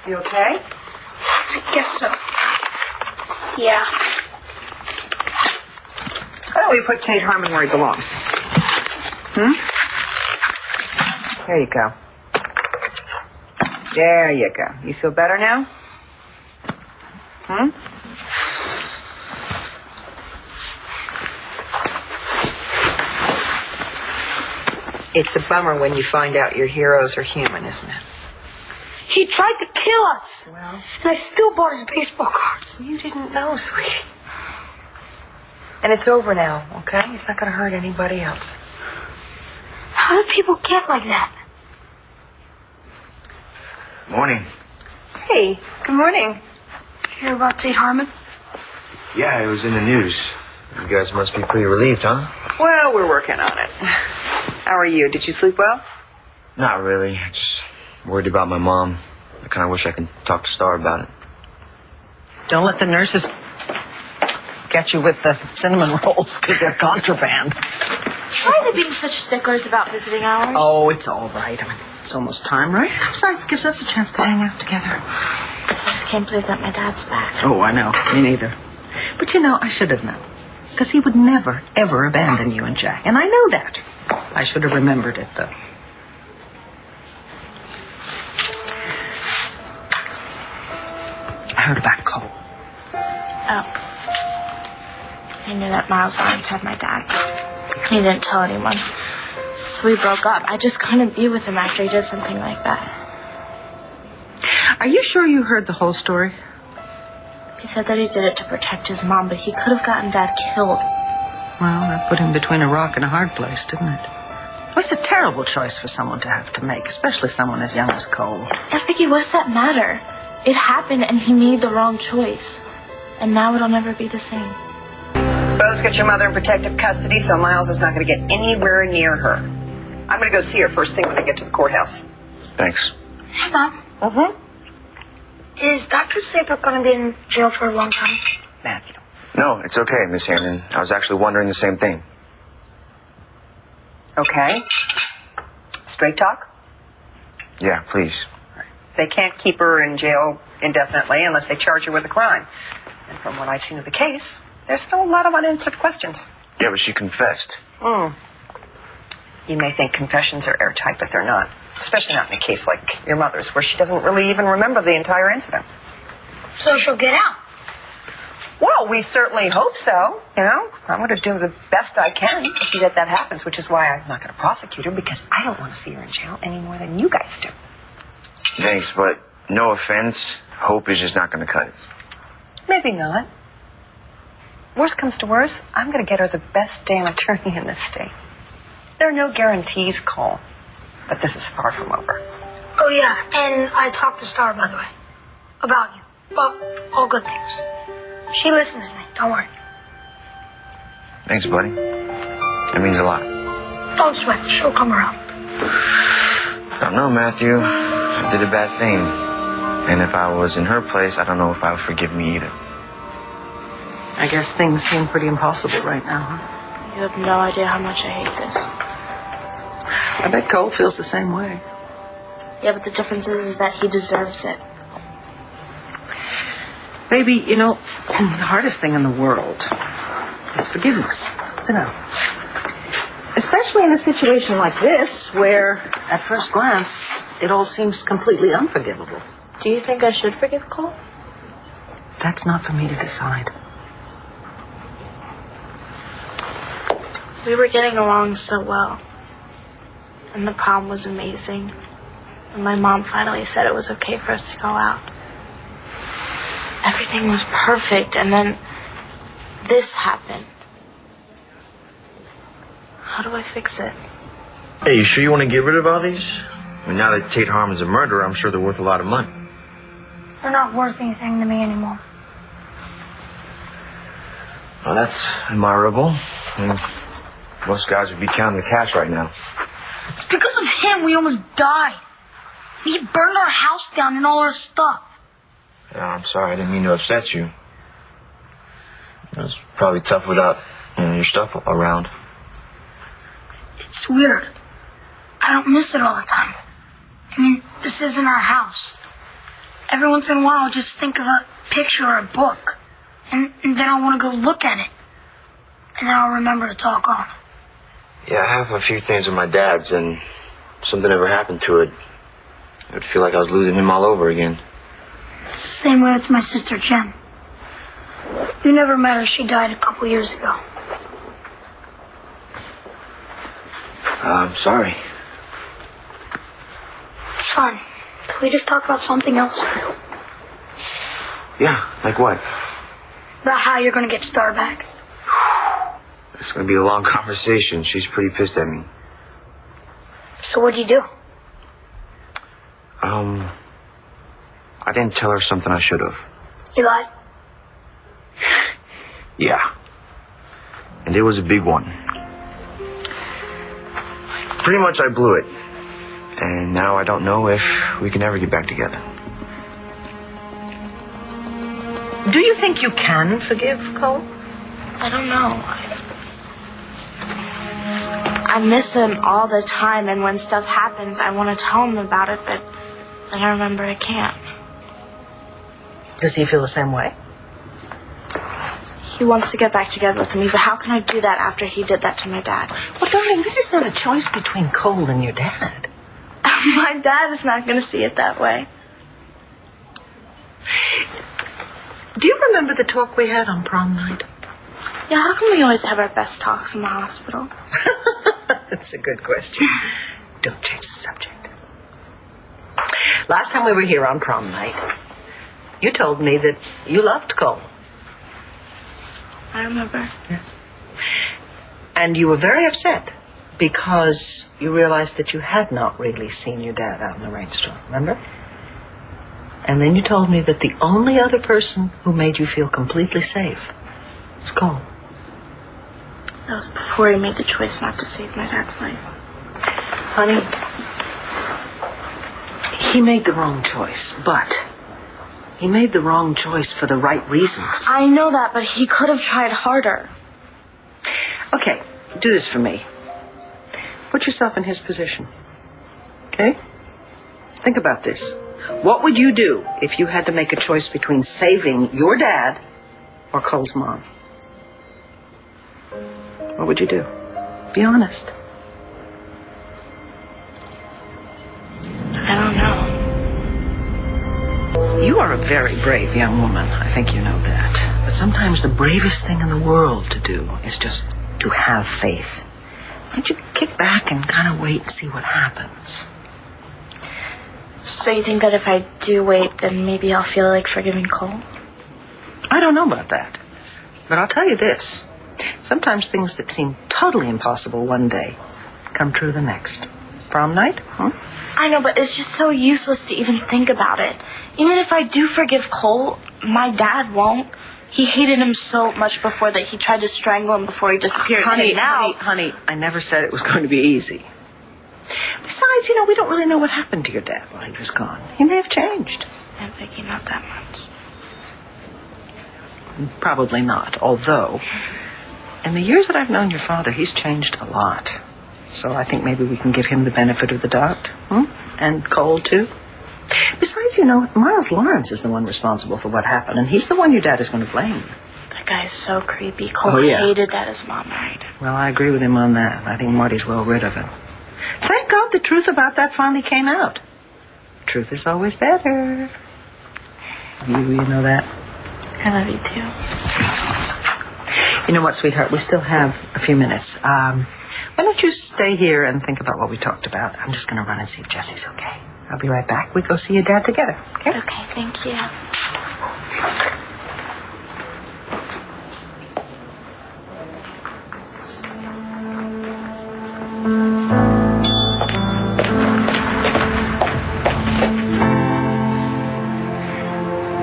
You okay? I guess so. Yeah. Why don't we put Tate Harmon where he belongs? There you go. There you go. You feel better now? It's a bummer when you find out your heroes are human, isn't it? He tried to kill us. Well, and I still bought his baseball cards. you didn't know, sweetie. And it's over now, okay? He's not going to hurt anybody else. How do people get like that? Morning. Hey, good morning. Hear about Tate Harmon? Yeah, it was in the news. You guys must be pretty relieved, huh? Well, we're working on it. How are you? Did you sleep well? Not really. I just worried about my mom. I kind of wish I could talk to Starr about it. Don't let the nurses get you with the cinnamon rolls because they're contraband. Why are they being such sticklers about visiting hours? Oh, it's all right. I mean, it's almost time, right? Besides, it gives us a chance to hang out together. I just can't believe that my dad's back. Oh, I know. Me neither. But you know, I should have known. Because he would never, ever abandon you and Jack. And I know that. I should have remembered it, though. I heard about Cole. Oh. I knew that Miles Lawrence had my dad. He didn't tell anyone. So we broke up. I just couldn't be with him after he did something like that. Are you sure you heard the whole story? He said that he did it to protect his mom, but he could have gotten Dad killed. Well, that put him between a rock and a hard place, didn't it? Well, it's a terrible choice for someone to have to make, especially someone as young as Cole. And Vicky, what does that matter? It happened and he made the wrong choice. And now it'll never be the same. Both get your mother in protective custody, so Miles is not going to get anywhere near her. I'm going to go see her first thing when I get to the courthouse. Thanks. Hey, Mom. Is Dr. Saber going to be in jail for a long time? Matthew. No, it's okay, Miss Hammond. I was actually wondering the same thing. Okay. Straight talk? Yeah, please. They can't keep her in jail indefinitely unless they charge her with a crime. And from what I've seen of the case, there's still a lot of unanswered questions. Yeah, but she confessed. You may think confessions are airtight, but they're not. Especially not in a case like your mother's, where she doesn't really even remember the entire incident. So she'll get out. Well, we certainly hope so, you know. I'm going to do the best I can to see that happens, which is why I'm not going to prosecute her, because I don't want to see her in jail any more than you guys do. Thanks, but no offense, hope is just not going to cut it. Maybe not. Worst comes to worst, I'm going to get her the best damn attorney in this state. There are no guarantees, Cole, but this is far from over. Oh, yeah, and I talked to Starr, by the way, about you. Well, all good things. She listens to me, don't worry. Thanks, buddy. That means a lot. Don't sweat, she'll come around. I don't know, Matthew. I did a bad thing. And if I was in her place, I don't know if I would forgive me either. I guess things seem pretty impossible right now, huh? You have no idea how much I hate this. I bet Cole feels the same way. Yeah, but the difference is that he deserves it. Baby, you know, the hardest thing in the world is forgiveness, you know. Especially in a situation like this, where, at first glance, it all seems completely unforgivable. Do you think I should forgive Cole? That's not for me to decide. We were getting along so well. And the prom was amazing. And my mom finally said it was okay for us to go out. Everything was perfect, and then this happened. How do I fix it? Hey, you sure you want to get rid of all these? I mean, now that Tate Harmon's a murderer, I'm sure they're worth a lot of money. They're not worth anything to me anymore. Well, that's admirable. I mean, most guys would be counting the cash right now. It's because of him we almost died. He burned our house down and all our stuff. Yeah, I'm sorry. I didn't mean to upset you. It was probably tough without your stuff around. It's weird. I don't miss it all the time. I mean, this isn't our house. every once in a while I'll just think of a picture or a book. And then I want to go look at it. And then I'll remember it's all gone. Yeah, I have a few things with my dad's, and if something ever happened to it, I would feel like I was losing him all over again. It's the same way with my sister Jen. You never met her. She died a couple years ago. I'm sorry. It's fine. Can we just talk about something else? Yeah, like what? About how you're going to get Starr back. It's going to be a long conversation. She's pretty pissed at me. So what'd you do? I didn't tell her something I should have. You lied? Yeah. And it was a big one. Pretty much I blew it. And now I don't know if we can ever get back together. Do you think you can forgive Cole? I don't know. I miss him all the time, and when stuff happens, I want to tell him about it, but then I remember I can't. Does he feel the same way? He wants to get back together with me, but how can I do that after he did that to my dad? Well, darling, this is not a choice between Cole and your dad. My dad is not going to see it that way. Do you remember the talk we had on prom night? Yeah, how come we always have our best talks in the hospital? That's a good question. Don't change the subject. Last time we were here on prom night, you told me that you loved Cole. I remember. Yeah. And you were very upset because you realized that you had not really seen your dad out in the rainstorm, remember? And then you told me that the only other person who made you feel completely safe was Cole. That was before he made the choice not to save my dad's life. Honey, he made the wrong choice, but he made the wrong choice for the right reasons. I know that, but he could have tried harder. Okay, do this for me. Put yourself in his position. Okay? Think about this. What would you do if you had to make a choice between saving your dad or Cole's mom? What would you do? Be honest. I don't know. You are a very brave young woman. I think you know that. But sometimes the bravest thing in the world to do is just to have faith. And you kick back and kind of wait and see what happens. So you think that if I do wait, then maybe I'll feel like forgiving Cole? I don't know about that. But I'll tell you this. Sometimes things that seem totally impossible one day come true the next. Prom night? I know, but it's just so useless to even think about it. Even if I do forgive Cole, my dad won't. He hated him so much before that he tried to strangle him before he disappeared. Honey, now... honey, I never said it was going to be easy. Besides, we don't really know what happened to your dad while he was gone. He may have changed. I'm thinking not that much. Probably not, although in the years that I've known your father, he's changed a lot. So I think maybe we can give him the benefit of the doubt. And Cole, too. Besides, Miles Lawrence is the one responsible for what happened, and he's the one your dad is going to blame. That guy's so creepy. Cole hated that his mom died. Well, I agree with him on that. I think Marty's well rid of him. Thank God the truth about that finally came out. Truth is always better. You know that? I love you, too. You know what, sweetheart? We still have a few minutes. Why don't you stay here and think about what we talked about? I'm just going to run and see if Jesse's okay. I'll be right back. We go see your dad together, okay? Okay, thank you.